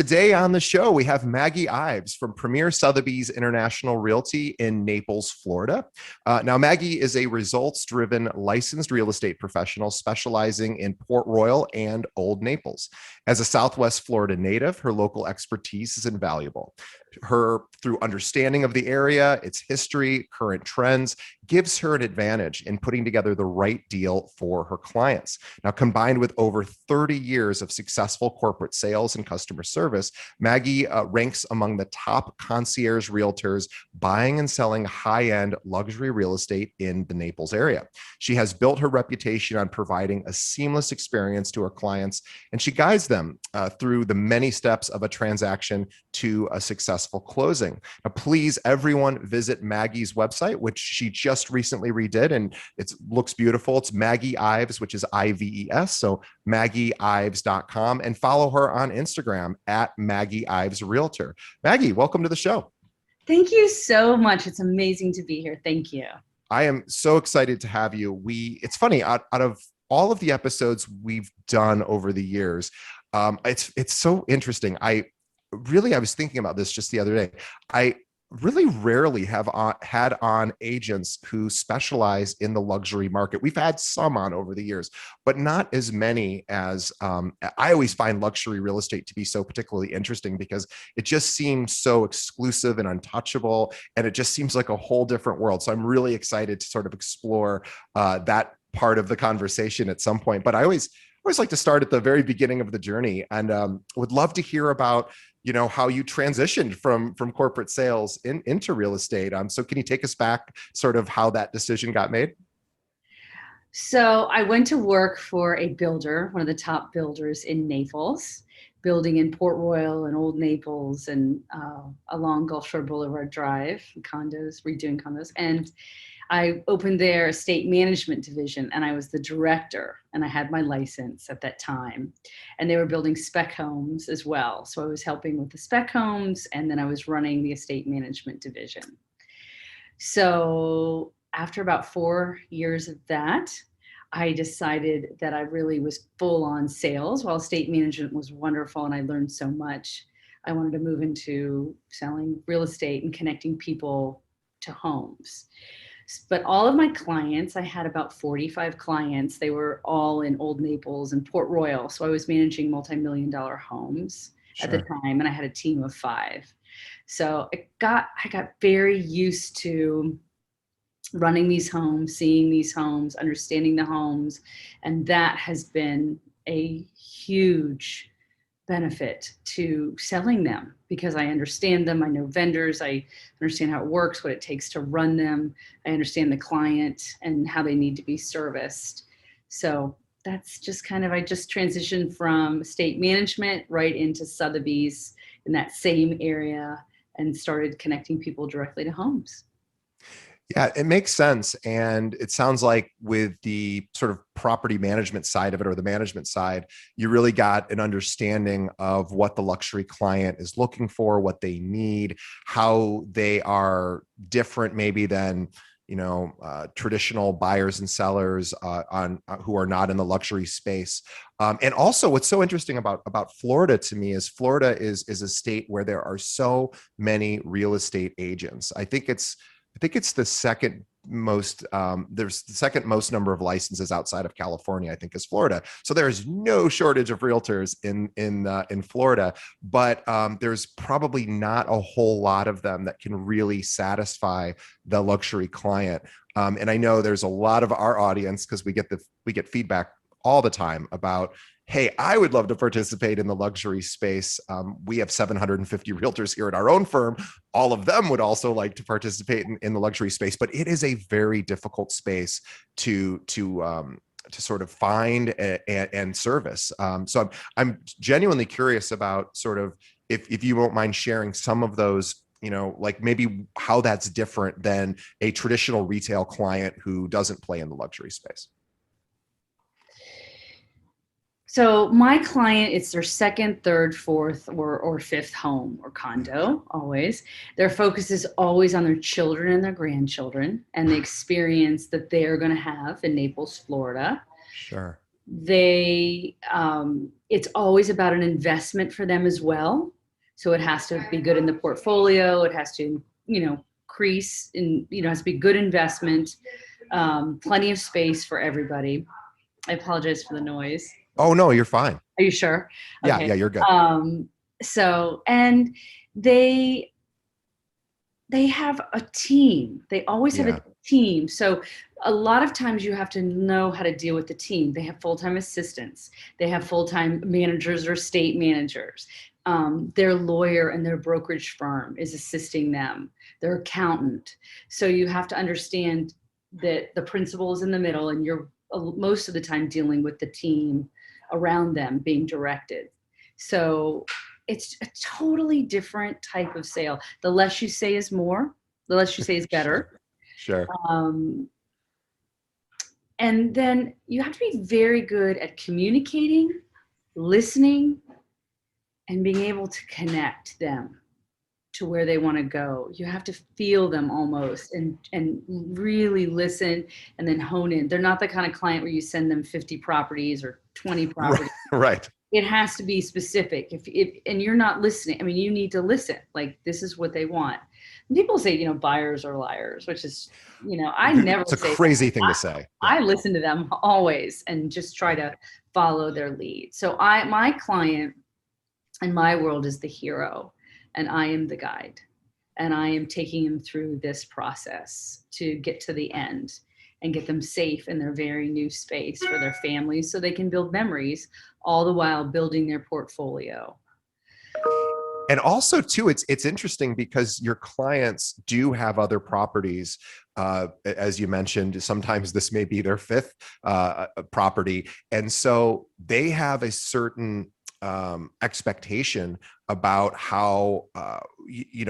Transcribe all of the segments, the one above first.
Today on the show, we have Maggie Ives from Premier Sotheby's International Realty in Naples, Florida. Now, Maggie is a results-driven licensed real estate professional specializing in Port Royal and Old Naples. As a Southwest Florida native, her local expertise is invaluable. Through understanding of the area, its history, current trends, gives her an advantage in putting together the right deal for her clients. Now, combined with over 30 years of successful corporate sales and customer service, Maggie ranks among the top concierge realtors buying and selling high-end luxury real estate in the Naples area. She has built her reputation on providing a seamless experience to her clients, and she guides them through the many steps of a transaction to a successful closing. Now, please, everyone, visit Maggie's website, which she just recently redid, and it looks beautiful. It's Maggie Ives, which is Ives, so MaggieIves.com, and follow her on Instagram at Maggie Ives Realtor. Maggie, welcome to the show. Thank you so much. It's amazing to be here. Thank you. I am so excited to have you. It's funny, out of all of the episodes we've done over the years, it's so interesting. I was thinking about this just the other day. I really rarely have had on agents who specialize in the luxury market. We've had some on over the years, but not as many as I always find luxury real estate to be so particularly interesting because it just seems so exclusive and untouchable, and it just seems like a whole different world. So I'm really excited to sort of explore that part of the conversation at some point. But I always like to start at the very beginning of the journey, and would love to hear about how you transitioned from corporate sales into real estate. So can you take us back sort of how that decision got made? So I went to work for a builder, one of the top builders in Naples, building in Port Royal and Old Naples and along Gulf Shore Boulevard Drive, condos, redoing condos. And I opened their estate management division, and I was the director, and I had my license at that time. And they were building spec homes as well. So I was helping with the spec homes, and then I was running the estate management division. So after about 4 years of that, I decided that I really was full on sales. While estate management was wonderful and I learned so much, I wanted to move into selling real estate and connecting people to homes. But all of my clients, I had about 45 clients. They were all in Old Naples and Port Royal. So I was managing multi-million-dollar homes at the time, and I had a team of 5. So I got very used to running these homes, seeing these homes, understanding the homes. And that has been a huge benefit to selling them because I understand them. I know vendors. I understand how it works, what it takes to run them. I understand the client and how they need to be serviced. So that's just I just transitioned from estate management right into Sotheby's in that same area and started connecting people directly to homes. Yeah, it makes sense. And it sounds like with the sort of property management side of it, or the management side, you really got an understanding of what the luxury client is looking for, what they need, how they are different maybe than traditional buyers and sellers who are not in the luxury space. And also what's so interesting about Florida to me is Florida is a state where there are so many real estate agents. I think it's the second most, there's the second most number of licenses outside of California, I think, is Florida. So there's no shortage of realtors in Florida, but there's probably not a whole lot of them that can really satisfy the luxury client. And I know there's a lot of our audience, because we get feedback all the time about, hey, I would love to participate in the luxury space. We have 750 realtors here at our own firm. All of them would also like to participate in the luxury space, but it is a very difficult space to sort of find and service. So I'm genuinely curious about sort of if you won't mind sharing some of those, like maybe how that's different than a traditional retail client who doesn't play in the luxury space. So my client, it's their second, third, fourth, or fifth home or condo, always. Their focus is always on their children and their grandchildren and the experience that they are going to have in Naples, Florida. Sure. It's always about an investment for them as well. So it has to be good in the portfolio. It has to, increase in, it has to be good investment, plenty of space for everybody. I apologize for the noise. Oh, no, you're fine. Are you sure? Yeah, Okay. yeah, you're good. So, and they, they have a team. They always have a Yeah. team. So a lot of times you have to know how to deal with the team. They have full-time assistants. They have full-time managers or state managers. Their lawyer and their brokerage firm is assisting them, their accountant. So you have to understand that the principal is in the middle, and you're most of the time dealing with the team around them being directed. So it's a totally different type of sale. The less you say is more, the less you say is Sure. better. Sure. Um, and then you have to be very good at communicating, listening, and being able to connect them to where they want to go. You have to feel them almost, and really listen and then hone in. They're not the kind of client where you send them 50 properties or 20 Right. properties. Right. It has to be specific. If and you're not listening, I mean, you need to listen. Like, this is what they want. And people say, buyers are liars, which is, I never It's a say that. crazy thing to say. Yeah. I listen to them always and just try to follow their lead. So my client in my world is the hero, and I am the guide, and I am taking them through this process to get to the end and get them safe in their very new space for their families so they can build memories, all the while building their portfolio. And also too, it's interesting because your clients do have other properties. As you mentioned, sometimes this may be their fifth property, and so they have a certain expectation about how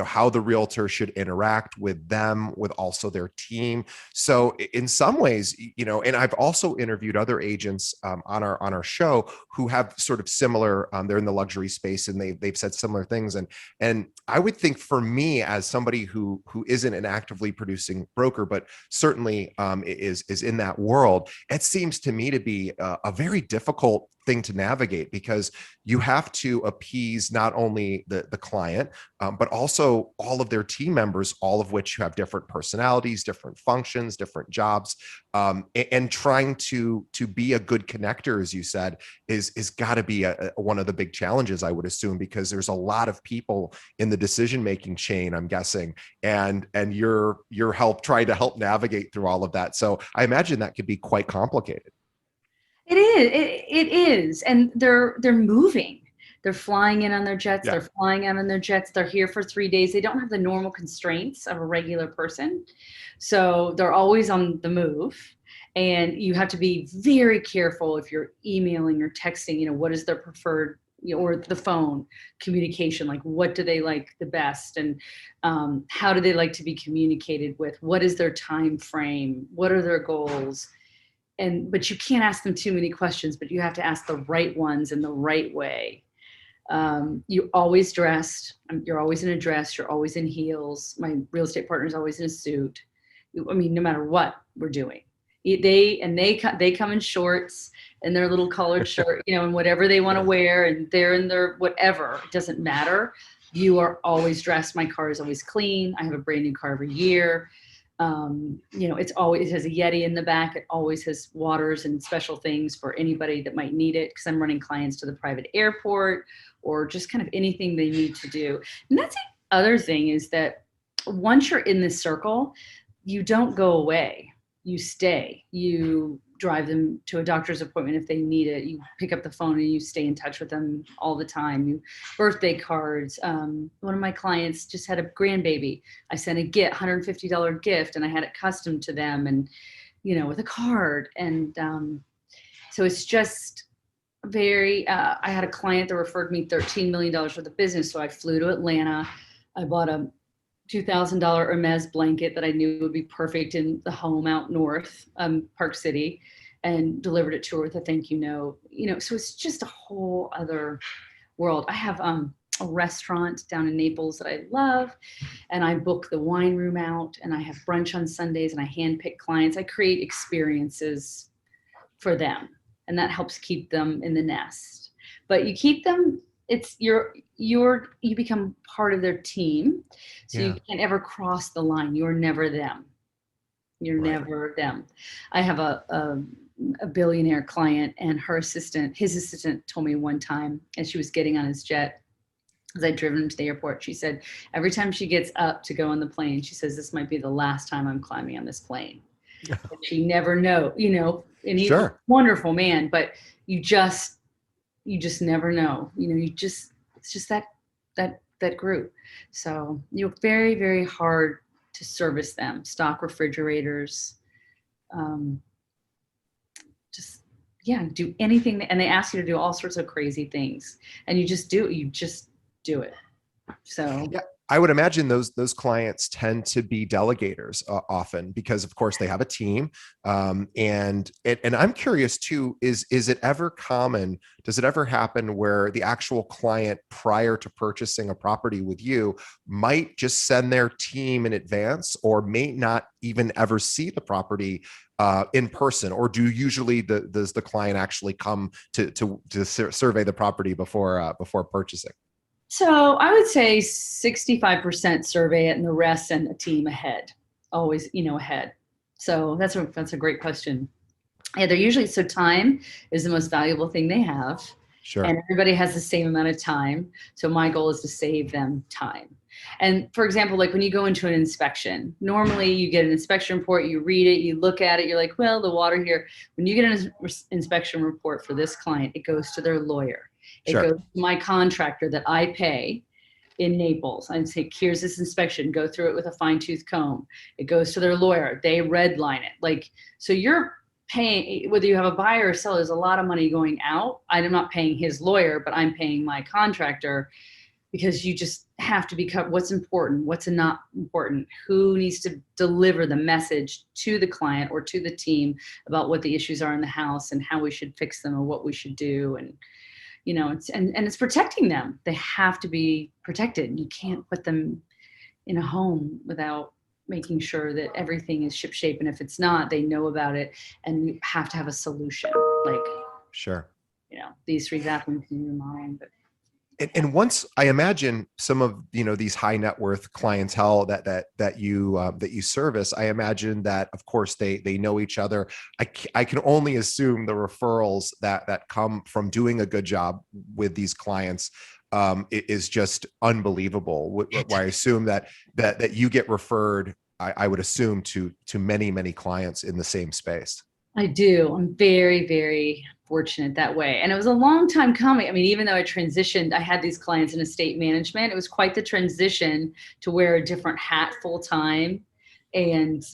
how the realtor should interact with them, with also their team. So in some ways, and I've also interviewed other agents on our show who have sort of similar. They're in the luxury space, and they've said similar things. And I would think, for me, as somebody who isn't an actively producing broker, but certainly is in that world, it seems to me to be a very difficult thing to navigate, because you have to appease not only the client, but also all of their team members, all of which have different personalities, different functions, different jobs, and trying to be a good connector, as you said, is got to be one of the big challenges, I would assume, because there's a lot of people in the decision making chain, I'm guessing, and your help trying to help navigate through all of that. So I imagine that could be quite complicated. It is. It is, and they're moving. They're flying in on their jets. Yeah. They're flying out on their jets. They're here for 3 days. They don't have the normal constraints of a regular person, so they're always on the move. And you have to be very careful if you're emailing or texting. What is their preferred, or the phone communication? Like, what do they like the best, and how do they like to be communicated with? What is their time frame? What are their goals? But you can't ask them too many questions, but you have to ask the right ones in the right way. You're always dressed. You're always in a dress. You're always in heels. My real estate partner is always in a suit. I mean, no matter what we're doing, they come in shorts and their little collared shirt, and whatever they want to wear, and they're in their whatever. It doesn't matter. You are always dressed. My car is always clean. I have a brand new car every year. It has a Yeti in the back. It always has waters and special things for anybody that might need it, because I'm running clients to the private airport, or just kind of anything they need to do. And that's the other thing, is that once you're in this circle, you don't go away. You stay. You drive them to a doctor's appointment if they need it. You pick up the phone and you stay in touch with them all the time. Birthday cards. One of my clients just had a grandbaby. I sent a $150 gift, and I had it custom to them, and with a card. And so it's just very. I had a client that referred me $13 million worth of business, so I flew to Atlanta. I bought a $2,000 Hermes blanket that I knew would be perfect in the home out north, Park City, and delivered it to her with a thank you note. So it's just a whole other world. I have a restaurant down in Naples that I love, and I book the wine room out, and I have brunch on Sundays, and I handpick clients. I create experiences for them. and that helps keep them in the nest. But you keep them, it's you become part of their team, so you Yeah. can't ever cross the line. You're never them. You're Right. never them. I have a billionaire client, and his assistant told me one time as she was getting on his jet, as I'd driven him to the airport, she said, every time she gets up to go on the plane, she says, this might be the last time I'm climbing on this plane. She never know, and he's a Sure. wonderful man, but you just, you just never know, it's just that group. So you're very, very hard to service them, stock refrigerators, um, just, yeah, do anything. And they ask you to do all sorts of crazy things, and you just do it. So Yeah, I would imagine those clients tend to be delegators often because, of course, they have a team. And I'm curious too: is it ever common? Does it ever happen where the actual client, prior to purchasing a property with you, might just send their team in advance, or may not even ever see the property in person? Or do usually does the client actually come to survey the property before purchasing? So I would say 65% survey it and the rest send a team ahead, always, ahead. So that's a great question. Yeah, they're usually, so time is the most valuable thing they have, and Sure. everybody has the same amount of time. So my goal is to save them time. And for example, like when you go into an inspection, normally you get an inspection report, you read it, you look at it, you're like, well, the water here. When you get an inspection report for this client, it goes to their lawyer. It Sure. goes to my contractor that I pay in Naples. I'd say, here's this inspection, go through it with a fine tooth comb. It goes to their lawyer. They redline it. Like, so you're paying, whether you have a buyer or seller, there's a lot of money going out. I'm not paying his lawyer, but I'm paying my contractor, because you just have to be covered. What's important, what's not important, who needs to deliver the message to the client or to the team about what the issues are in the house and how we should fix them or what we should do. And it's protecting them. They have to be protected. You can't put them in a home without making sure that everything is shipshape. And if it's not, they know about it, and you have to have a solution. Like, Sure. these three bathrooms in your mind. But And once, I imagine, some of these high net worth clientele that you service, I imagine that, of course, they know each other. I can only assume the referrals that come from doing a good job with these clients is just unbelievable. Why I assume that you get referred, I would assume, to many clients in the same space. I do. I'm very, very fortunate that way. And it was a long time coming. I mean, even though I transitioned, I had these clients in estate management. It was quite the transition to wear a different hat full time, and,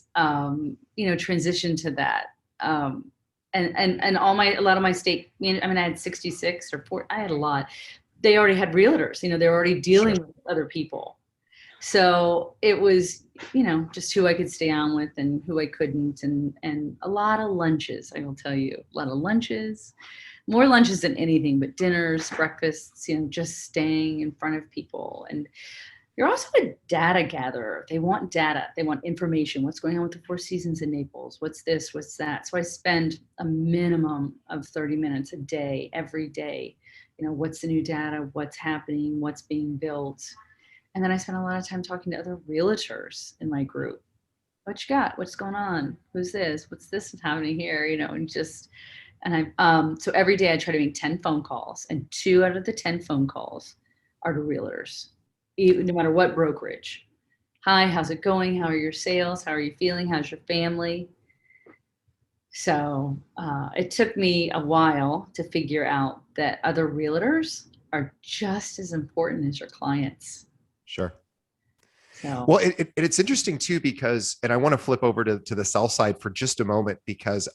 transition to that. And a lot of my state, I mean, I had 66 or 4, I had a lot. They already had realtors, they're already dealing Sure. with other people. So it was, just who I could stay on with and who I couldn't. And a lot of lunches, I will tell you, a lot of lunches, more lunches than anything, but dinners, breakfasts, just staying in front of people. And you're also a data gatherer. They want data. They want information. What's going on with the Four Seasons in Naples? What's this? What's that? So I spend a minimum of 30 minutes a day, every day. What's the new data? What's happening? What's being built? And then I spent a lot of time talking to other realtors in my group. What you got? What's going on? Who's this? What's this happening here? So every day I try to make 10 phone calls, and 2 out of the 10 phone calls are to realtors, even, no matter what brokerage. Hi, how's it going? How are your sales? How are you feeling? How's your family? So it took me a while to figure out that other realtors are just as important as your clients. Sure. So Well, it's interesting too, because, and I want to flip over to the sell side for just a moment, because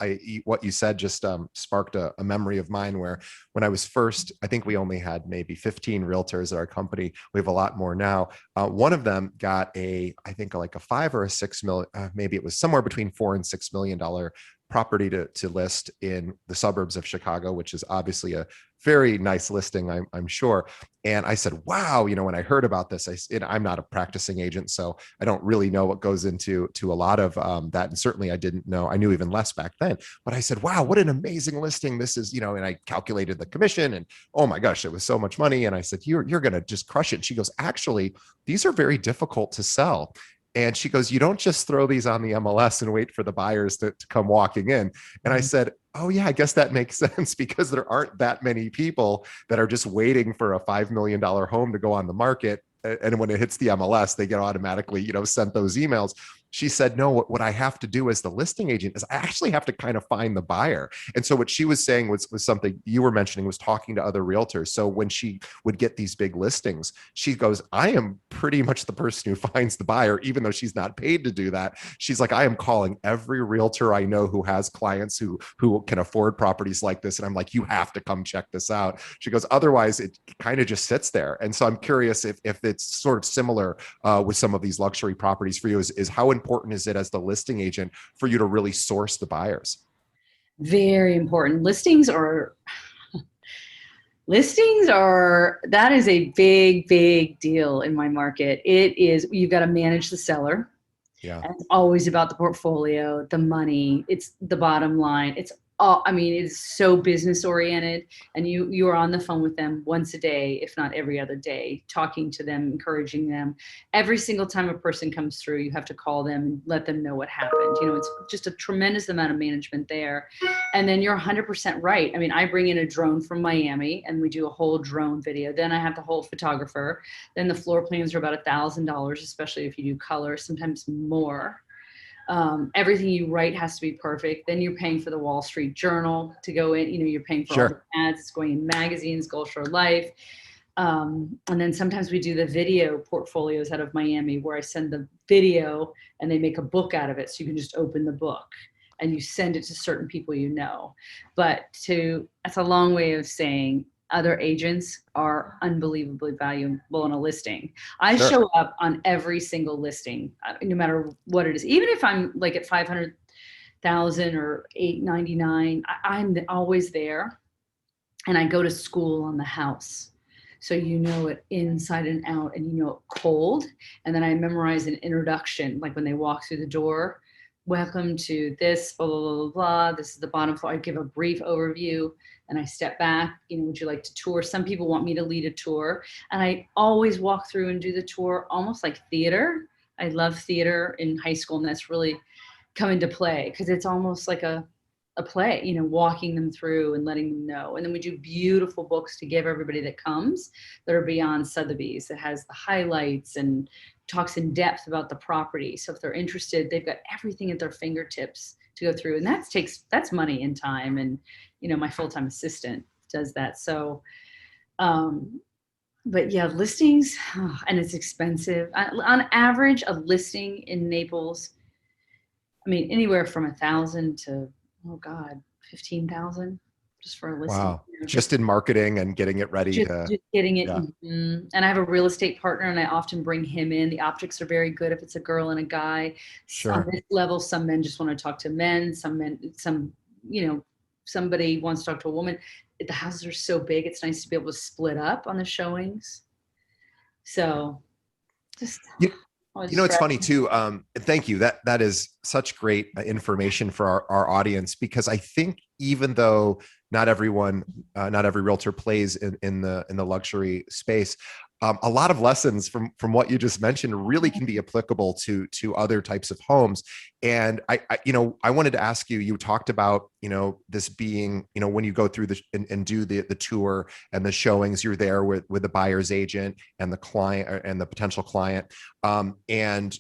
what you said just sparked a memory of mine, where when I was first, I think we only had maybe 15 realtors at our company. We have a lot more now. One of them got I think like a 5 or a 6 million, maybe it was somewhere between $4 and $6 million property to list in the suburbs of Chicago, which is obviously a very nice listing, I'm sure. And I said, wow, when I heard about this, I'm not a practicing agent, so I don't really know what goes into a lot of that. And certainly I didn't know, I knew even less back then. But I said, wow, what an amazing listing this is, and I calculated the commission, and oh my gosh, it was so much money. And I said, you're going to just crush it. And she goes, actually, these are very difficult to sell. And she goes, you don't just throw these on the MLS and wait for the buyers to come walking in. And I said, oh yeah, I guess that makes sense, because there aren't that many people that are just waiting for a $5 million home to go on the market. And when it hits the MLS, they get automatically, sent those emails. She said, no, what I have to do as the listing agent is I actually have to kind of find the buyer. And so what she was saying was something you were mentioning, was talking to other realtors. So when she would get these big listings, she goes, I am pretty much the person who finds the buyer, even though she's not paid to do that. She's like, I am calling every realtor I know who has clients who can afford properties like this. And I'm like, you have to come check this out. She goes, otherwise it kind of just sits there. And so I'm curious if it's sort of similar with some of these luxury properties for you, is how important is it as the listing agent for you to really source the buyers? Very important. That is a big, big deal in my market. It is, you've got to manage the seller. Yeah. And it's always about the portfolio, the money, it's the bottom line. It's all, I mean, it's so business oriented, and you are on the phone with them once a day, if not every other day, talking to them, encouraging them. Every single time a person comes through, you have to call them and let them know what happened. It's just a tremendous amount of management there. And then you're 100% right. I mean, I bring in a drone from Miami and we do a whole drone video. Then I have the whole photographer. Then the floor plans are about $1,000, especially if you do color, sometimes more. Everything you write has to be perfect. Then you're paying for the Wall Street Journal to go in. You're paying for all the Sure. ads. It's going in magazines, Gold Shore Life. And then sometimes we do the video portfolios out of Miami, where I send the video and they make a book out of it. So you can just open the book and you send it to certain people But that's a long way of saying other agents are unbelievably valuable in a listing. I Sure. show up on every single listing, no matter what it is. Even if I'm like at 500,000 or 899, I'm always there. And I go to school on the house. So it inside and out, and it cold. And then I memorize an introduction, like when they walk through the door. Welcome to this, blah, blah, blah, blah, blah. This is the bottom floor. I give a brief overview and I step back. Would you like to tour? Some people want me to lead a tour. And I always walk through and do the tour almost like theater. I love theater in high school, and that's really come into play because it's almost like a play, walking them through and letting them know. And then we do beautiful books to give everybody that comes that are beyond Sotheby's, that has the highlights and talks in depth about the property. So if they're interested, they've got everything at their fingertips to go through. And that's money and time. And, my full-time assistant does that. So, but yeah, listings, and it's expensive. On average, a listing in Naples, I mean, anywhere from 1,000 to, oh God, 15,000 just for a listing. Wow. Just in marketing and getting it ready to, Just getting it. yeah, And I have a real estate partner, and I often bring him in. The optics are very good if it's a girl and a guy. On sure. this level, some men just want to talk to men. Somebody wants to talk to a woman. The houses are so big, it's nice to be able to split up on the showings. So just You, always it's funny stressing. too. Thank you. That is such great information for our audience, because I think even though not everyone, not every realtor plays in the luxury space, a lot of lessons from what you just mentioned really can be applicable to other types of homes. And I wanted to ask you. You talked about this being when you go through and do the tour and the showings, you're there with the buyer's agent and the client and the potential client, and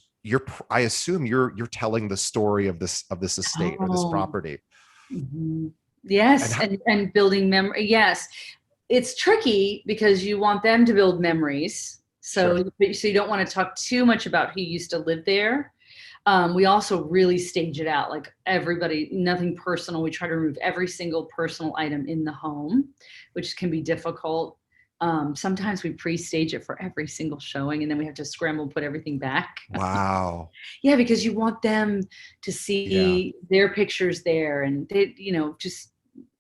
I assume you're telling the story of this estate or this Oh, property. mhm. And Yes, how, and building memory. Yes, it's tricky because you want them to build memories. sure. So you don't want to talk too much about who used to live there. We also really stage it out, like everybody, nothing personal. We try to remove every single personal item in the home, which can be difficult. Sometimes we pre-stage it for every single showing, and then we have to scramble and put everything back. Wow. Yeah, because you want them to Yeah. see their pictures there, and they, just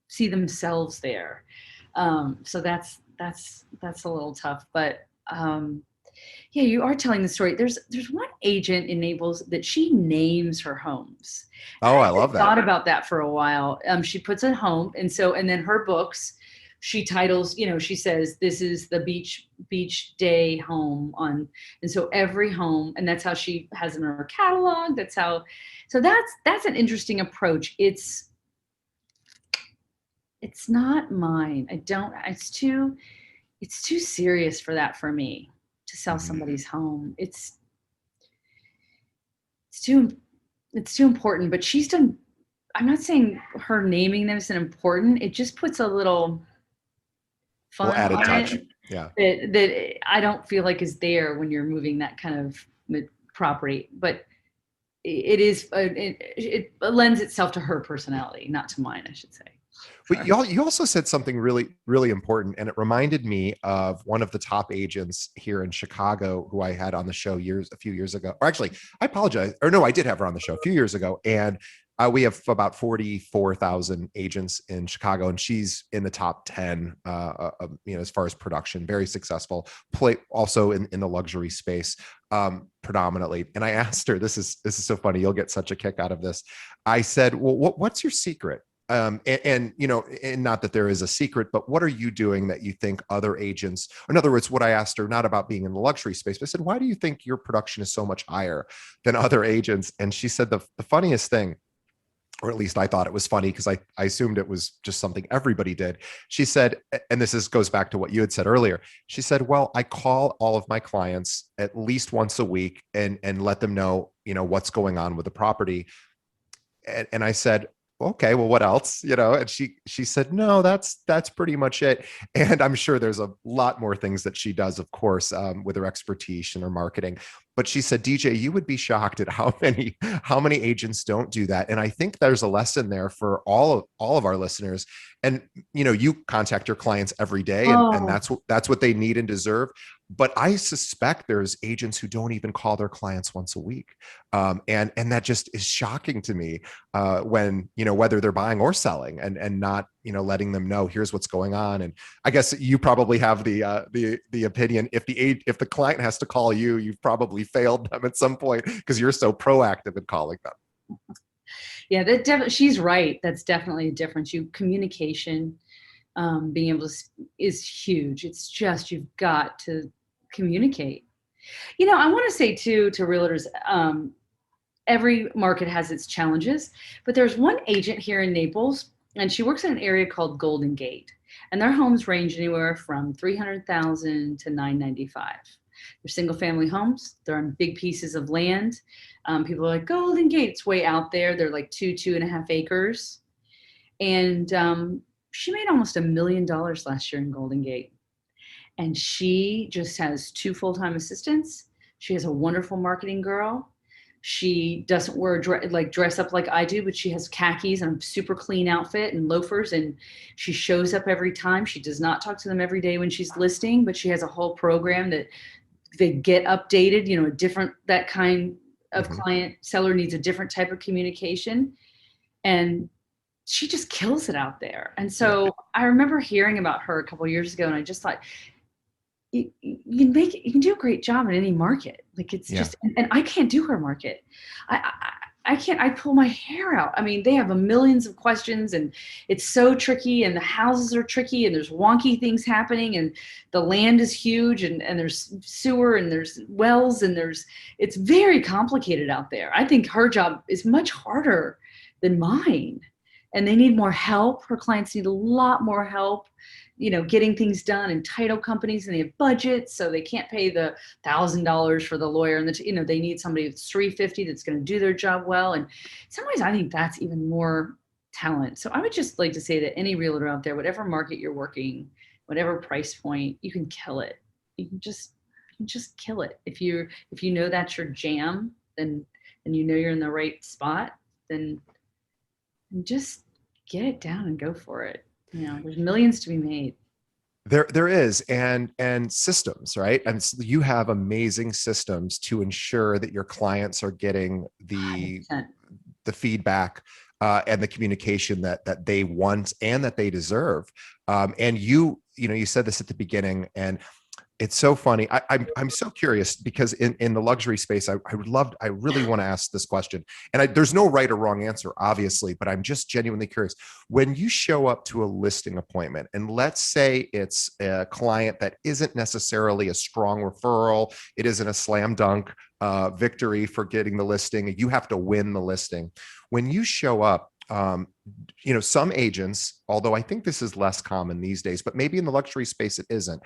see themselves there. So that's a little tough, but yeah, you are telling the story. There's one agent in Naples that she names her homes. And Oh, I I actually love that. thought about that for a while. She puts a home, and then her books, she titles, she says this is the beach day home on, and so every home, and that's how she has it in her catalog. That's how, so that's an interesting approach. It's not mine. I don't. It's too serious for that for me to sell Mhm. somebody's home. It's too it's too important, but she's done. I'm not saying her naming them isn't important. It just puts a little Well, fun added on touch. it Yeah. that I don't feel like is there when you're moving that kind of property. But it is it lends itself to her personality, not to mine, I should say. But Sorry. you also said something really important, and it reminded me of one of the top agents here in Chicago who I had on the show a few years ago. Or actually, I apologize. Or no, I did have her on the show a few years ago, and we have about 44,000 agents in Chicago, and she's in the top 10, as far as production, very successful. Play also in the luxury space, predominantly. And I asked her, this is so funny. You'll get such a kick out of this. I said, well, what's your secret? And not that there is a secret, but what are you doing that you think other agents, in other words, what I asked her, not about being in the luxury space, but I said, why do you think your production is so much higher than other agents? And she said the funniest thing, or at least I thought it was funny because I assumed it was just something everybody did. She said, and goes back to what you had said earlier. She said, well, I call all of my clients at least once a week and let them know, what's going on with the property. And I said, okay, well, what else? And she said, no, that's pretty much it. And I'm sure there's a lot more things that she does, of course, with her expertise and her marketing. But she said, DJ, you would be shocked at how many agents don't do that. And I think there's a lesson there for all of our listeners. And you contact your clients every day, and Oh, that's what they need and deserve. But I suspect there's agents who don't even call their clients once a week. And that just is shocking to me, when whether they're buying or selling, and not letting them know here's what's going on. And I guess you probably have the opinion, if the client has to call you, you've probably failed them at some point because you're so proactive in calling them. yeah, she's right. That's definitely a difference. Communication, being able to is huge. It's just you've got to communicate. I want to say too to realtors, every market has its challenges, but there's one agent here in Naples, and she works in an area called Golden Gate, and their homes range anywhere from 300,000 to 995. They're single family homes. They're on big pieces of land. People are like, Golden Gate's way out there. They're like 2.5 acres. And she made almost $1 million last year in Golden Gate. And she just has two full-time assistants. She has a wonderful marketing girl. She doesn't dress up like I do, but she has khakis and a super clean outfit and loafers, and she shows up every time. She does not talk to them every day when she's listing, but she has a whole program that they get updated. A different, that kind of Mhm. client seller needs a different type of communication, and she just kills it out there. And Yeah. so I remember hearing about her a couple of years ago, and I just thought, you can do a great job in any market. Like it's Yeah. just, and I can't do her market. I can't, I pull my hair out. I mean, they have a millions of questions, and it's so tricky, and the houses are tricky, and there's wonky things happening, and the land is huge, and there's sewer, and there's wells, and it's very complicated out there. I think her job is much harder than mine, and they need more help. Her clients need a lot more help, getting things done, and title companies, and they have budgets, so they can't pay the $1,000 for the lawyer, and they need somebody that's 350 that's going to do their job well. And in some ways, I think that's even more talent. So I would just like to say that any realtor out there, whatever market you're working, whatever price point, you can kill it. You can just kill it. If you know that's your jam, then and you're in the right spot, then just get it down and go for it. There's millions to be made. There is, and systems, right? And you have amazing systems to ensure that your clients are getting the 100%. the feedback, and the communication that they want and that they deserve. And you said this at the beginning, and it's so funny. I'm so curious because in the luxury space, I really want to ask this question. And there's no right or wrong answer, obviously, but I'm just genuinely curious. When you show up to a listing appointment, and let's say it's a client that isn't necessarily a strong referral, it isn't a slam dunk victory for getting the listing. You have to win the listing. When you show up, some agents, although I think this is less common these days, but maybe in the luxury space it isn't,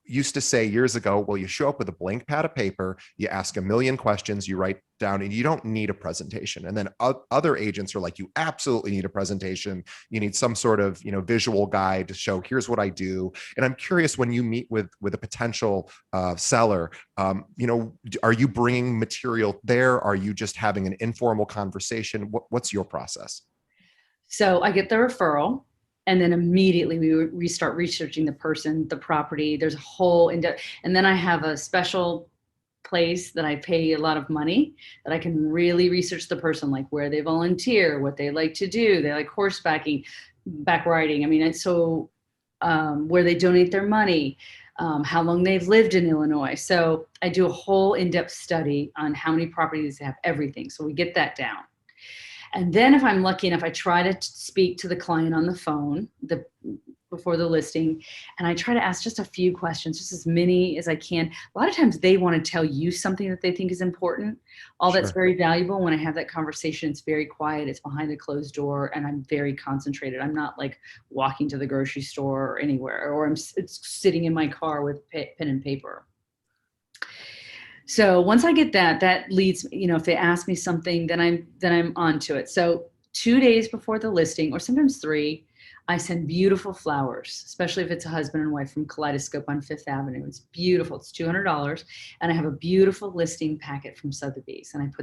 used to say years ago, well, you show up with a blank pad of paper, you ask a million questions, you write down, and you don't need a presentation. And then other agents are like, you absolutely need a presentation. You need some sort of, visual guide to show, here's what I do. And I'm curious, when you meet with a potential seller, are you bringing material there? Are you just having an informal conversation? What's your process? So I get the referral, and then immediately we start researching the person, the property. There's a whole and then I have a special place that I pay a lot of money that I can really research the person, like where they volunteer, what they like to do. They like horsebacking, back riding. I mean, it's so where they donate their money, how long they've lived in Illinois. So I do a whole in-depth study on how many properties they have, everything. So we get that down. And then if I'm lucky enough, I try to speak to the client on the phone before the listing. And I try to ask just a few questions, just as many as I can. A lot of times they want to tell you something that they think is important. All that's Sure. very valuable. When I have that conversation, it's very quiet. It's behind a closed door, and I'm very concentrated. I'm not like walking to the grocery store or anywhere, or it's sitting in my car with pen and paper. So once I get that leads, if they ask me something, then I'm onto it. So 2 days before the listing, or sometimes 3, I send beautiful flowers, especially if it's a husband and wife, from Kaleidoscope on Fifth Avenue. It's beautiful. It's $200. And I have a beautiful listing packet from Sotheby's. And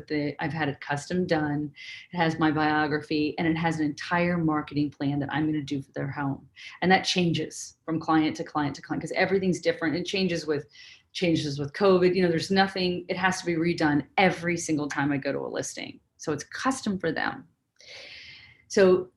I've had it custom done. It has my biography, and it has an entire marketing plan that I'm going to do for their home. And that changes from client to client to client, because everything's different. It changes with COVID. There's nothing, it has to be redone every single time I go to a listing. So it's custom for them. So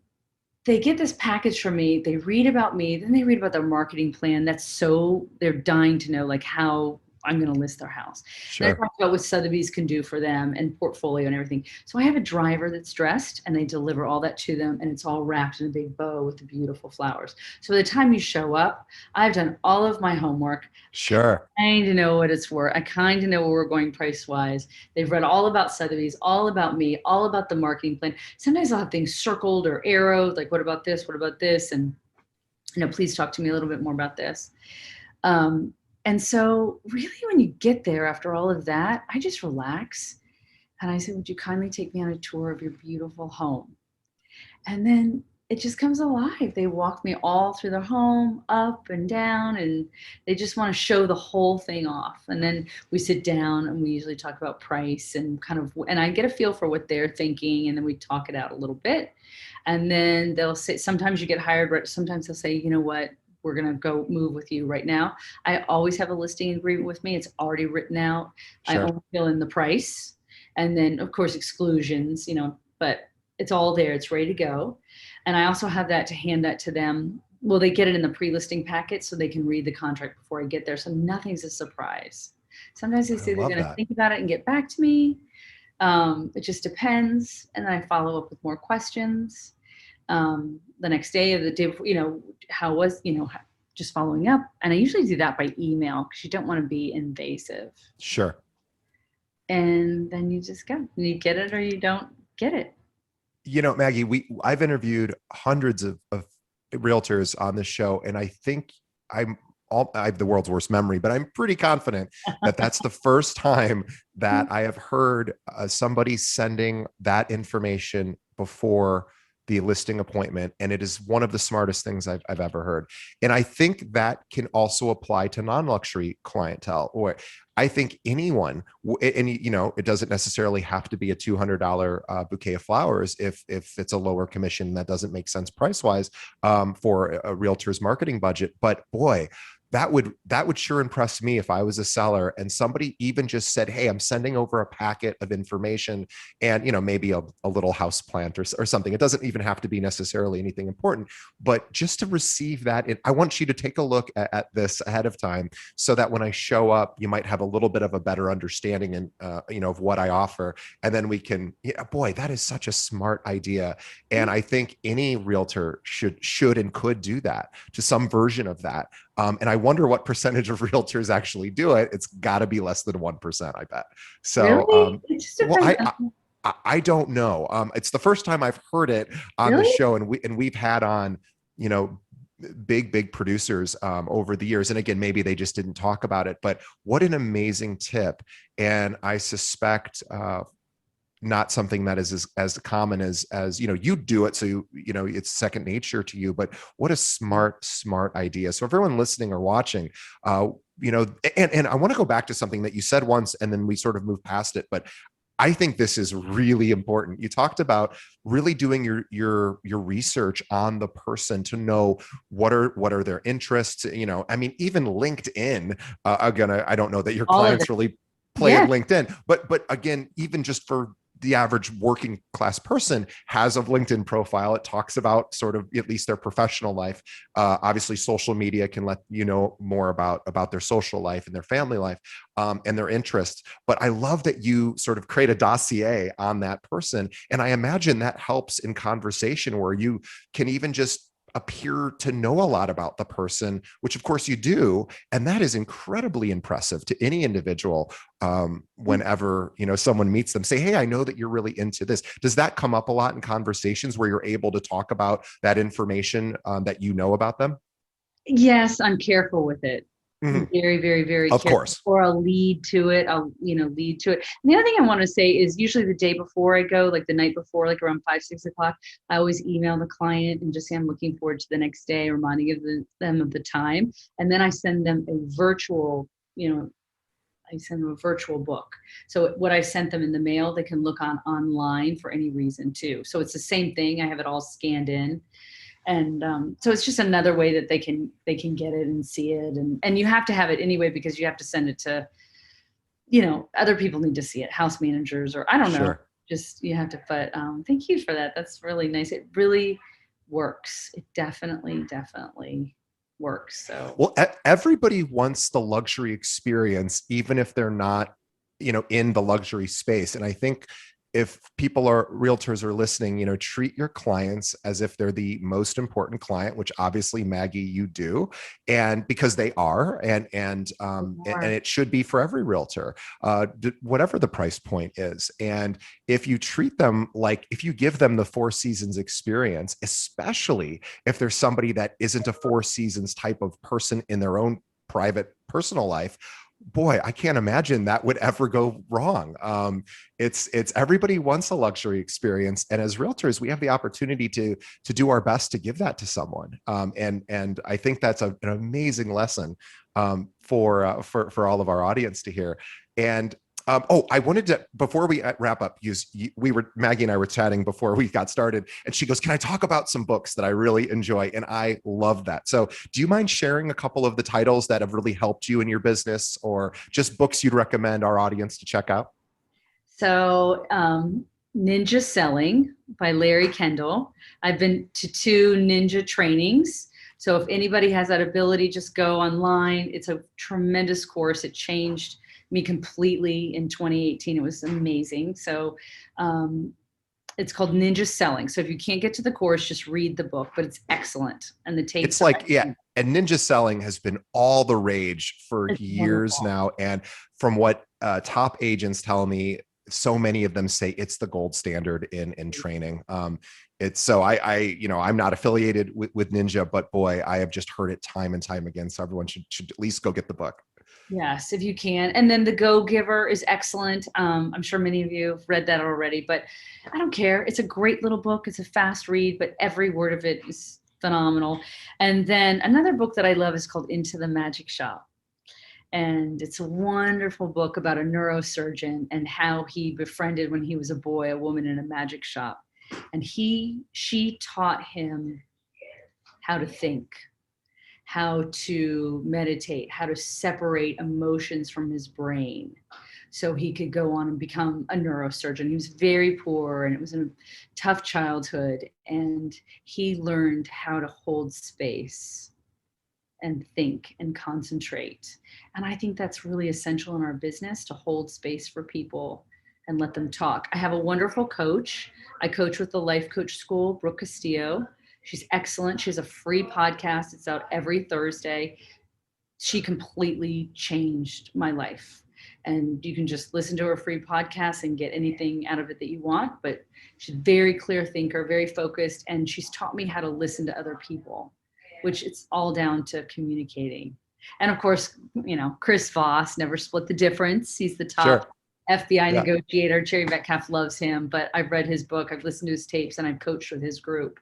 they get this package from me, they read about me, then they read about their marketing plan. They're dying to know, like, how I'm going to list their house. Sure. And I talked about what Sotheby's can do for them, and portfolio and everything. So I have a driver that's dressed, and they deliver all that to them, and it's all wrapped in a big bow with the beautiful flowers. So by the time you show up, I've done all of my homework. Sure. I kind of know what it's worth. I kind of know where we're going price wise. They've read all about Sotheby's, all about me, all about the marketing plan. Sometimes I'll have things circled or arrowed, like, what about this? What about this? And, please talk to me a little bit more about this. And so really, when you get there after all of that, I just relax. And I say, would you kindly take me on a tour of your beautiful home? And then it just comes alive. They walk me all through the home, up and down, and they just want to show the whole thing off. And then we sit down, and we usually talk about price and and I get a feel for what they're thinking. And then we talk it out a little bit. And then they'll say, sometimes you get hired, but sometimes they'll say, you know what? We're going to go move with you right now. I always have a listing agreement with me. It's already written out. Sure. I only fill in the price, and then of course exclusions, but it's all there. It's ready to go. And I also have that to hand that to them. Well, they get it in the pre-listing packet, so they can read the contract before I get there. So nothing's a surprise. Sometimes they say they're going to think about it and get back to me. It just depends. And then I follow up with more questions. The next day, or the day before, how was, just following up. And I usually do that by email, because you don't want to be invasive. Sure. And then you just go, and you get it or you don't get it. Maggie, I've interviewed hundreds of realtors on this show, and I think I have the world's worst memory, but I'm pretty confident that that's the first time that I have heard somebody sending that information before the listing appointment. And it is one of the smartest things I've ever heard. And I think that can also apply to non-luxury clientele, or I think anyone, and it doesn't necessarily have to be a $200 bouquet of flowers if it's a lower commission that doesn't make sense price-wise for a realtor's marketing budget. But boy, that would sure impress me if I was a seller and somebody even just said, hey, I'm sending over a packet of information and maybe a little house plant or something. It doesn't even have to be necessarily anything important, but just to receive that, I want you to take a look at this ahead of time so that when I show up, you might have a little bit of a better understanding and of what I offer. And then we can, yeah, boy, that is such a smart idea. And I think any realtor should and could do that, to some version of that. And I wonder what percentage of realtors actually do it. It's got to be less than 1%, I bet. So, Really? It just well, depends I, on, I don't know. It's the first time I've heard it on the really? show, and we've had on, you know, big producers over the years. And again, maybe they just didn't talk about it. But what an amazing tip! And I suspect not something that is as common as you do it, so it's second nature to you. But what a smart idea. So everyone listening or watching, and I want to go back to something that you said once and then we sort of moved past it, but I think this is really important. You talked about really doing your research on the person to know what are their interests. I mean, even LinkedIn. I don't know that your All of it. clients really play Yeah. in LinkedIn, but again, even just for the average working class person has a LinkedIn profile. It talks about sort of at least their professional life. Obviously, social media can let you know more about their social life and their family life and their interests. But I love that you sort of create a dossier on that person, and I imagine that helps in conversation where you can even just appear to know a lot about the person, which of course you do, and that is incredibly impressive to any individual. Whenever someone meets them, say, hey, I know that you're really into this. Does that come up a lot in conversations where you're able to talk about that information that you know about them? Yes, I'm careful with it. I'm Mhm. very, very, very Of careful. course. Or I'll lead to it. I'll, lead to it. And the other thing I want to say is usually the day before I go, like the night before, like around 5, 6 o'clock, I always email the client and just say I'm looking forward to the next day, reminding them of the time. And then I send them a virtual, I send them a virtual book. So what I sent them in the mail, they can look on online for any reason too. So it's the same thing. I have it all scanned in, and so it's just another way that they can get it and see it, and you have to have it anyway because you have to send it to other people need to see it, house managers, or I don't know, Sure. just you have to. But thank you for that. That's really nice. It really works. It definitely works. So Well, everybody wants the luxury experience, even if they're not, in the luxury space. And I think if realtors are listening, treat your clients as if they're the most important client, which obviously, Maggie, you do, and because they are, and it should be for every realtor, whatever the price point is. And if you give them the Four Seasons experience, especially if there's somebody that isn't a Four Seasons type of person in their own private personal life, boy, I can't imagine that would ever go wrong. It's everybody wants a luxury experience, and as realtors, we have the opportunity to do our best to give that to someone. And I think that's an amazing lesson for all of our audience to hear. And I wanted to, before we wrap up, Maggie and I were chatting before we got started, and she goes, can I talk about some books that I really enjoy? And I love that. So do you mind sharing a couple of the titles that have really helped you in your business, or just books you'd recommend our audience to check out? So, Ninja Selling by Larry Kendall. I've been to 2 ninja trainings. So if anybody has that ability, just go online. It's a tremendous course. It changed me completely in 2018. It was amazing. So it's called Ninja Selling. So if you can't get to the course, just read the book, but it's excellent. And the It's tapes are like, yeah, excellent. and ninja selling has been all the rage for It's years wonderful. now. And from what top agents tell me, so many of them say it's the gold standard in training. It's so I'm not affiliated with Ninja, but boy, I have just heard it time and time again. So everyone should at least go get the book. Yes, if you can. And then The Go Giver is excellent. I'm sure many of you have read that already, but I don't care. It's a great little book. It's a fast read, but every word of it is phenomenal. And then another book that I love is called Into the Magic Shop. And it's a wonderful book about a neurosurgeon and how he befriended when he was a boy a woman in a magic shop. And she taught him how to think, how to meditate, how to separate emotions from his brain so he could go on and become a neurosurgeon. He was very poor and it was a tough childhood. And he learned how to hold space and think and concentrate. And I think that's really essential in our business, to hold space for people and let them talk. I have a wonderful coach. I coach with the Life Coach School, Brooke Castillo. She's excellent. She has a free podcast. It's out every Thursday. She completely changed my life. And you can just listen to her free podcast and get anything out of it that you want. But she's a very clear thinker, very focused, and she's taught me how to listen to other people, which it's all down to communicating. And of course, Chris Voss, Never Split the Difference. He's the top Sure. FBI Yeah. negotiator. Cherry Metcalf loves him, but I've read his book, I've listened to his tapes, and I've coached with his group.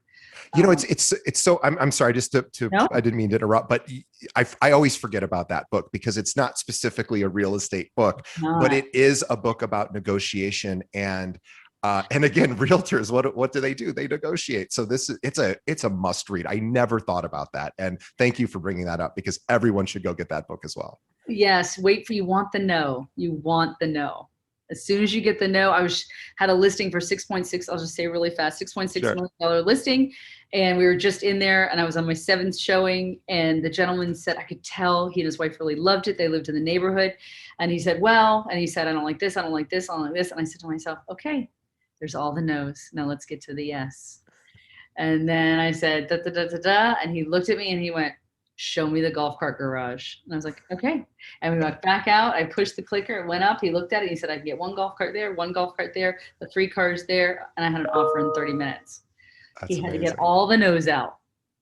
It's so I'm sorry, just to No, I didn't mean to interrupt, but I always forget about that book because it's not specifically a real estate book, but not. it is a book about negotiation. And again, realtors, what do? They negotiate. So it's a must read. I never thought about that. And thank you for bringing that up because everyone should go get that book as well. Yes, wait for, you want the no. You want the no. As soon as you get the no, had a listing for 6.6, I'll just say really fast, $6.6 Sure. million listing. And we were just in there and I was on my 7th showing. And the gentleman said, I could tell he and his wife really loved it. They lived in the neighborhood. And he said, I don't like this. I don't like this. I don't like this. And I said to myself, okay, there's all the no's. Now let's get to the yes. And then I said, da, da, da, da, da. And he looked at me and he went, show me the golf cart garage. And I was like, okay. And we went back out. I pushed the clicker. It went up. He looked at it. He said, I can get one golf cart there, one golf cart there, the 3 cars there. And I had an offer in 30 minutes. That's He had to amazing. get all the no's out.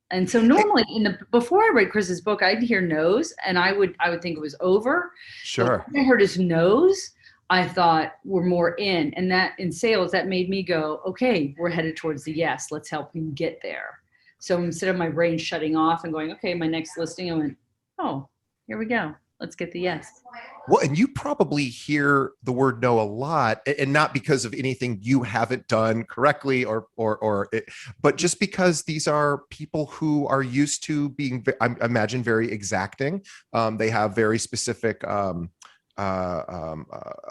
And so normally before I read Chris's book, I'd hear no's and I would think it was over. But Sure. when I heard his no's, I thought we're more in. And that in sales, that made me go, okay, we're headed towards the yes. Let's help him get there. So instead of my brain shutting off and going, okay, my next listing, I went, oh, here we go. Let's get the yes. Well, and you probably hear the word no a lot, and not because of anything you haven't done correctly, but just because these are people who are used to being, I imagine, very exacting. They have very specific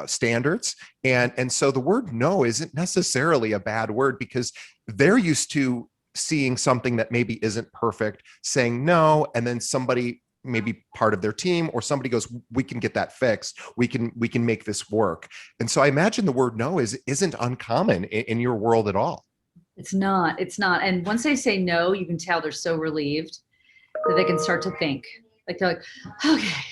standards, and so the word no isn't necessarily a bad word because they're used to seeing something that maybe isn't perfect, saying no, and then somebody, maybe part of their team or somebody, goes, we can get that fixed, we can make this work. And so I imagine the word no isn't uncommon in your world at all. It's not. And once they say no, you can tell they're so relieved that they can start to think. Like they're like, okay,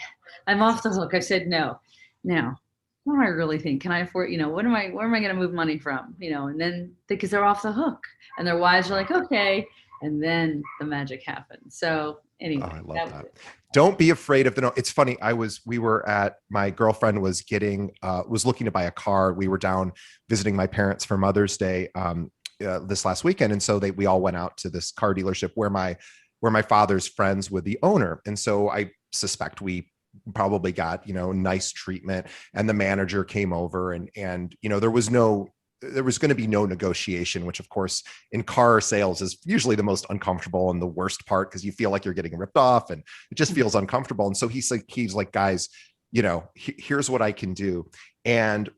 I'm off the hook. I said no. Now, what do I really think? Can I afford, where am I going to move money from? And then because they're off the hook and their wives are like, okay. And then the magic happens. So anyway, Oh, I love that. Don't be afraid of the no. It's funny. My girlfriend was looking to buy a car. We were down visiting my parents for Mother's Day this last weekend. And so we all went out to this car dealership where my father's friends with the owner. And so I suspect we probably got, nice treatment, and the manager came over and there was going to be no negotiation, which of course in car sales is usually the most uncomfortable and the worst part because you feel like you're getting ripped off and it just feels uncomfortable. And so he's like, guys, here's what I can do. And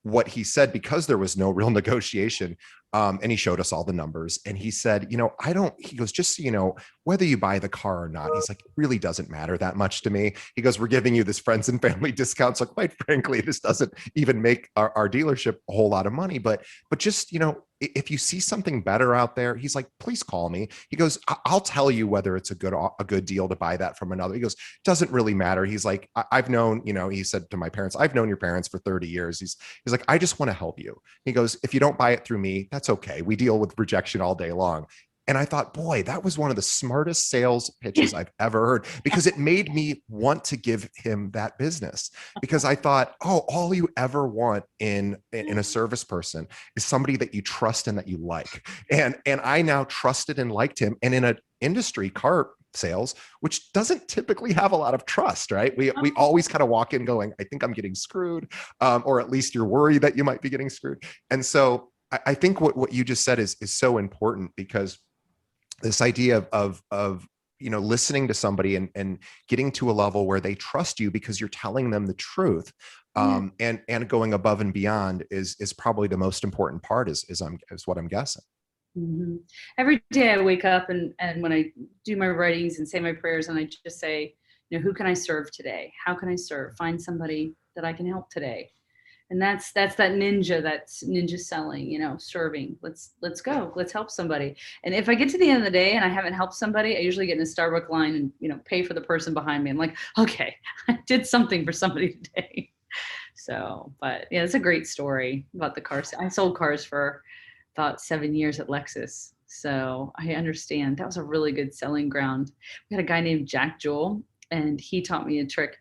what he said, because there was no real negotiation, and he showed us all the numbers, and he said, he goes, just so you know, whether you buy the car or not, he's like, it really doesn't matter that much to me. He goes, we're giving you this friends and family discount. So quite frankly, this doesn't even make our dealership a whole lot of money, but just, if you see something better out there, he's like, please call me. He goes, I'll tell you whether it's a good deal to buy that from another. He goes, doesn't really matter. He's like, I've known, he said to my parents, I've known your parents for 30 years. He's like, I just want to help you. He goes, if you don't buy it through me, that's okay. We deal with rejection all day long. And I thought, boy, that was one of the smartest sales pitches I've ever heard, because it made me want to give him that business, because I thought, oh, all you ever want in a service person is somebody that you trust and that you like. And I now trusted and liked him. And in an industry, car sales, which doesn't typically have a lot of trust, right? We always kind of walk in going, I think I'm getting screwed, or at least you're worried that you might be getting screwed. And so I think what you just said is so important, because this idea of listening to somebody and getting to a level where they trust you because you're telling them the truth. Yeah. And going above and beyond is probably the most important part is what I'm guessing. hmm Every day I wake up and when I do my writings and say my prayers, and I just say, who can I serve today? How can I serve? Find somebody that I can help today. And that's ninja selling, serving. Let's go. Let's help somebody. And if I get to the end of the day and I haven't helped somebody, I usually get in a Starbucks line and, pay for the person behind me. I'm like, okay, I did something for somebody today. So, but yeah, it's a great story about the cars. I sold cars for about 7 years at Lexus. So I understand that was a really good selling ground. We had a guy named Jack Joel, and he taught me a trick.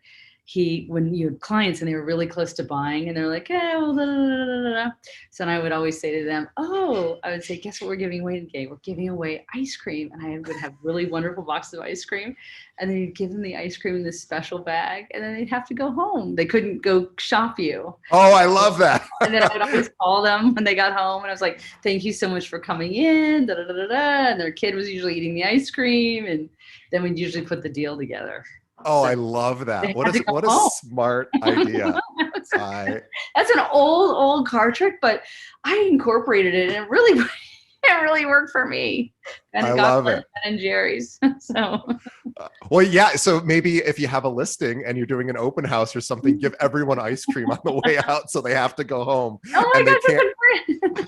When you had clients and they were really close to buying and they're like, well, da, da, da, da, da. So I would always say to them, I would say, guess what we're giving away today? We're giving away ice cream. And I would have really wonderful boxes of ice cream. And then you'd give them the ice cream in this special bag, and then they'd have to go home. They couldn't go shop you. Oh, I love that. And then I would always call them when they got home, and I was like, thank you so much for coming in, da, da, da, da, da. And their kid was usually eating the ice cream, and then we'd usually put the deal together. Oh, So I love that. they had to go What a home. smart idea. That's an old car trick, but I incorporated it, and it really worked for me. And I it got love Ben it. and Jerry's. So Well, yeah. So maybe if you have a listing and you're doing an open house or something, give everyone ice cream on the way out so they have to go home oh my and they gosh, can't. that's a great.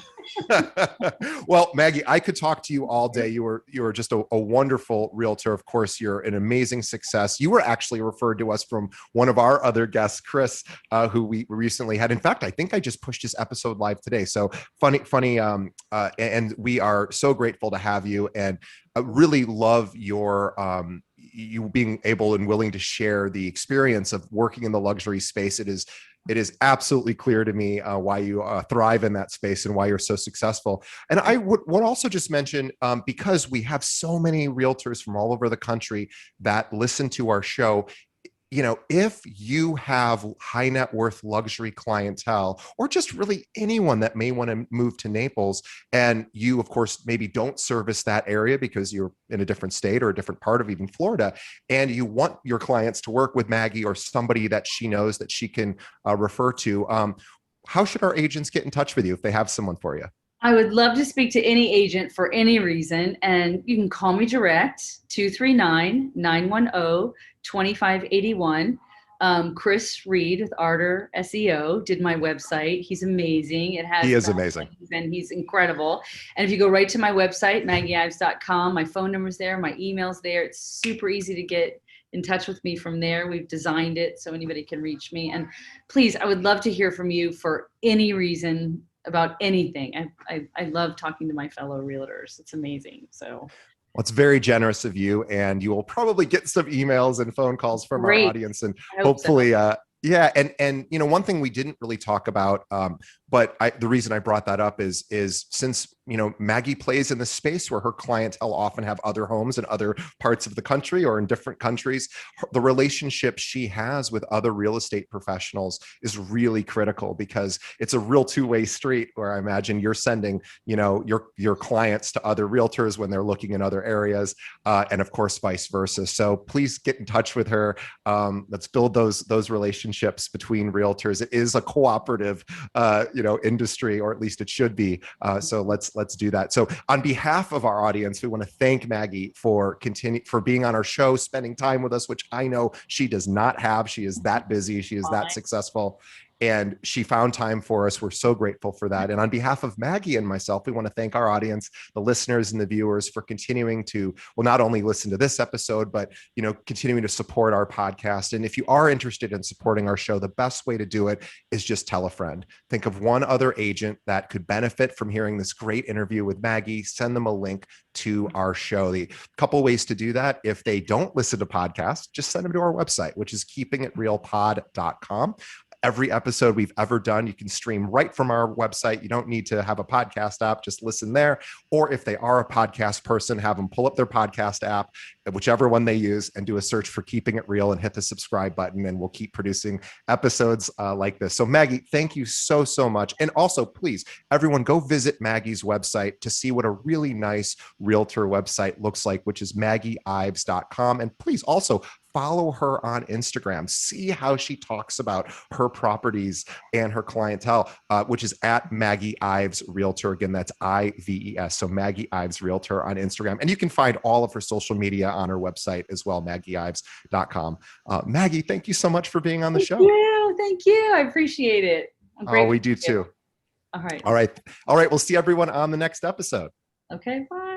Well, Maggie, I could talk to you all day. You were just a wonderful realtor. Of course, you're an amazing success. You were actually referred to us from one of our other guests, Chris, who we recently had. In fact, I think I just pushed his episode live today. So funny. And we are so grateful to have you, and I really love your you being able and willing to share the experience of working in the luxury space. It is absolutely clear to me why you thrive in that space and why you're so successful. And I would also just mention, because we have so many realtors from all over the country that listen to our show, if you have high net worth luxury clientele, or just really anyone that may want to move to Naples, and you, of course, maybe don't service that area because you're in a different state or a different part of even Florida, and you want your clients to work with Maggie or somebody that she knows that she can refer to, how should our agents get in touch with you if they have someone for you? I would love to speak to any agent for any reason. And you can call me direct, 239-910-2581. Chris Reed with Ardor SEO did my website. He's amazing. It has He is amazing. and he's incredible. And if you go right to my website, MaggieIves.com, my phone number's there, my email's there. It's super easy to get in touch with me from there. We've designed it so anybody can reach me. And please, I would love to hear from you for any reason about anything. I love talking to my fellow realtors. It's amazing. So Well, it's very generous of you, and you will probably get some emails and phone calls from our great. audience, and I hope hopefully, so. yeah. And one thing we didn't really talk about, but the reason I brought that up is since Maggie plays in the space where her clientele often have other homes in other parts of the country or in different countries, the relationship she has with other real estate professionals is really critical, because it's a real two-way street where I imagine you're sending your clients to other realtors when they're looking in other areas, and of course vice versa. So please get in touch with her. Let's build those relationships between realtors. It is a cooperative industry, or at least it should be. So let's do that. So on behalf of our audience, we want to thank Maggie for being on our show, spending time with us, which I know she does not have. She is that busy. She is that successful. And she found time for us. We're so grateful for that. And on behalf of Maggie and myself, we want to thank our audience, the listeners and the viewers, for continuing to, well, not only listen to this episode, but, continuing to support our podcast. And if you are interested in supporting our show, the best way to do it is just tell a friend. Think of one other agent that could benefit from hearing this great interview with Maggie. Send them a link to our show. The couple ways to do that: if they don't listen to podcasts, just send them to our website, which is keepingitrealpod.com. Every episode we've ever done, you can stream right from our website. You don't need to have a podcast app, just listen there. Or if they are a podcast person, have them pull up their podcast app, whichever one they use, and do a search for Keeping It Real and hit the subscribe button, and we'll keep producing episodes like this. So Maggie, thank you so, so much. And also, please, everyone go visit Maggie's website to see what a really nice realtor website looks like, which is MaggieIves.com. And please also follow her on Instagram. See how she talks about her properties and her clientele, which is at Maggie Ives Realtor. Again, that's IVES. So Maggie Ives Realtor on Instagram. And you can find all of her social media on her website as well, MaggieIves.com. Maggie, thank you so much for being on the show. Thank you. I appreciate it. Oh, we do too. All right. All right. All right. We'll see everyone on the next episode. Okay, bye.